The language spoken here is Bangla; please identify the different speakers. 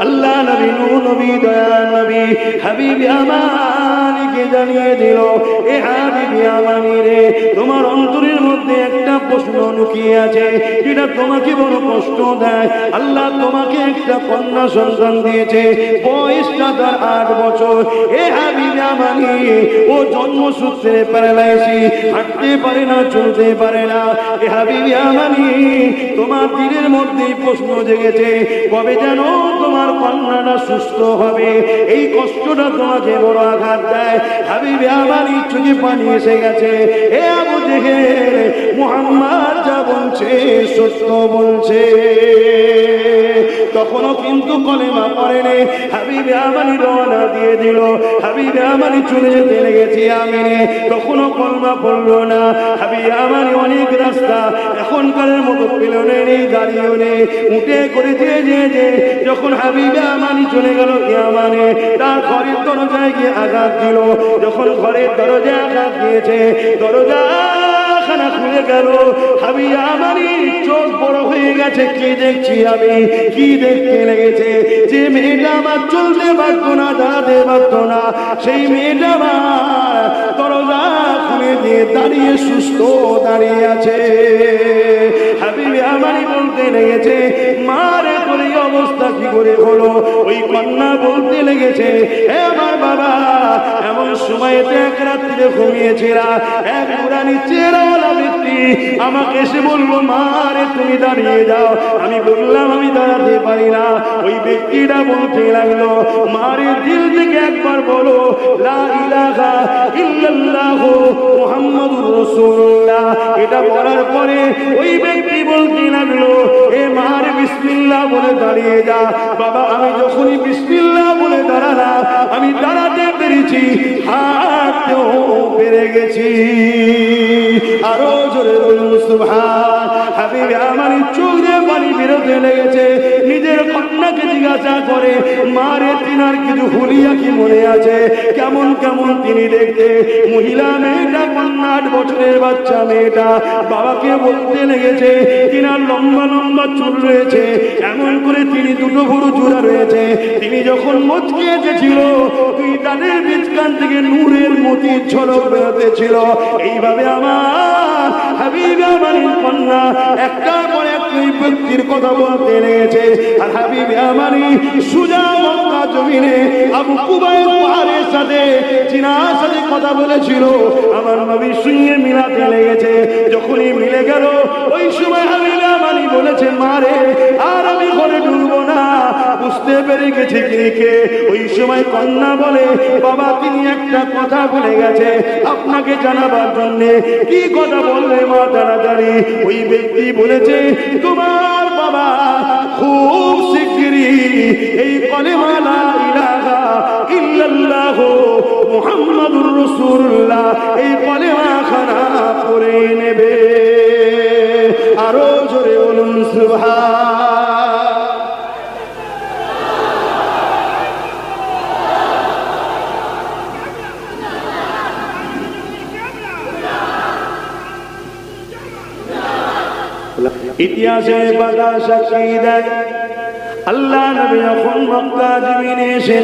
Speaker 1: আল্লাহ নবী নূহ নবী দয়াল নবী হাবিব আমানিকে জানিয়ে দিল, এ হাবিব আমানি রে, তোমার অন্তরের মধ্যে একটা প্রশ্ন লুকিয়ে আছে যেটা তোমাকে বড় কষ্ট দেয়। আল্লাহ তোমাকে একটা কন্যা সন্তান দিয়েছে, বয়সটা তার 8 বছর। এ হাবিব আমানি, ও জন্মসূত্রে প্যারালাইসিস, হাঁটতে পারে না, চলতে পারে না। এ হাবিব আমানি, তোমার দিলের মধ্যে প্রশ্ন জেগেছে কবে যেন তোমার কন্যাটা সুস্থ হবে। এই কষ্টটা তোমাকে বড় আঘাত দেয়। হাবিবে আমার চোখে পানি এসে গেছে। এ আবু জেহেল, মুহাম্মদ যা বলছে সত্য বলছে। তখনও কিন্তু কলেমা পড়েনি। হাবিবে আমানি রওনা দিয়ে দিল। হাবিবে আমানি চলে যেতে লেগেছে আমিনে, তখনও কলেমা পড়লো না। হাবিবে আমানি অনেক রাস্তা এখনকারের মতো পেলনে নেই, গাড়িও নেই, উঠে করে যে যখন হাবিবে আমানি চলে গেল ইয়ামানে, তার ঘরের দরজায় গিয়ে আঘাত দিল। যখন ঘরের দরজায় আঘাত দিয়েছে, দরজা খানা খুলে গেল। হাবিবে আমানি চোখ বড় হয়ে গেছে, কি দেখছি আমি, কি দেখতে লেগেছে? যে মেয়েটা আমার চলতে পারতো না, দাঁড়াতে পারতো না, সেই মেয়েটা আমার দরজা খুলে দিয়ে দাঁড়িয়ে সুস্থ দাঁড়িয়ে আছে। হাবিবে আমানি বলতে লেগেছে, মারে তোর এই অবস্থা কি করে হলো? ওই কন্যা বলতে লেগেছে, হে আমার বাবা, এমন সময়তে এক রাত্রিতে ঘুমিয়েছিলা, এক পুরানি চেহারাওয়ালা ব্যক্তি আমাকে এসে বললো, মারে তুমি দাঁড়িয়ে যাও। আমি বললাম আমি দাঁড়াতে পারি না। ওই ব্যক্তিটা বলতে লাগলো, মারে দিল থেকে একবার বলো লা ইলাহা ইল্লাল্লাহু মুহাম্মাদুর রাসূলুল্লাহ। এটা বলার পরে ওই ব্যক্তি বলতে লাগলো, এ মার বিসমিল্লাহ বলে দাঁড়িয়ে যা। বাবা, আমি যখনই বিসমিল্লাহ বলে দাঁড়ালাম, আমি দাঁড়াতে পেরেছি, হাঁটতেও পেরে গেছি। আরো জোরে বলুন সুবহান। হাবিবে আমানি চোখ দিয়ে পানি বেরোতে লেগেছে। নিজের কন্যাকে জিজ্ঞাসা করে, মারে তিনার কিছু হুলিয়া কি মনে আছে? কেমন কেমন তিনি দেখতে? মহিলা মেয়েটা, কন্যা 8 বছরের বাচ্চা মেয়েটা বাবাকে বলতে লেগেছে, তিনার লম্বা লম্বা চুল রয়েছে, এমন করে তিনি দুটো ভুরু জোড়া রয়েছে। তিনি যখন মুচকি এসেছিল, দুই দাঁতের বীজখান থেকে নূরের মতি ঝলক বেরোতে ছিল। এইভাবে আমার হাবিবে আমানির কন্যা একটার পর একটা ব্যক্তির কথা বলতে লেগেছে। আর হাবিবে আমানি সুজা মক্কা জমিনে আবু কুবাইল পাহাড়ের সাথে জিনার সাথে কথা বলেছিল, আমার নবীর সঙ্গে মিলাতে লেগেছে। যখনই মিলে গেল, ওই সময় হাবিবে আমানি বলেছে, মারে আর আমি ঘরে ঢুকবো না, বুঝতে পেরে গেছি কে। ওই সময় কন্যা বলে, বাবা তিনি একটা কথা বলে গেছে আপনাকে জানাবার জন্যে। কি কথা বললে মা তাড়াতাড়ি? ওই ব্যক্তি বলেছে, তোমার বাবা খুব শিগগিরই এই কলেমা লা ইলাহা ইল্লাল্লাহু মুহাম্মাদুর রাসূলুল্লাহ এই কলেমা খানা পড়ে নেবে। আরো জোরে বলুন সুবহান। ইতিহাসে বাদা সাক্ষী দেয়, আল্লাহ নবী যখন মক্কা জমিনে এসে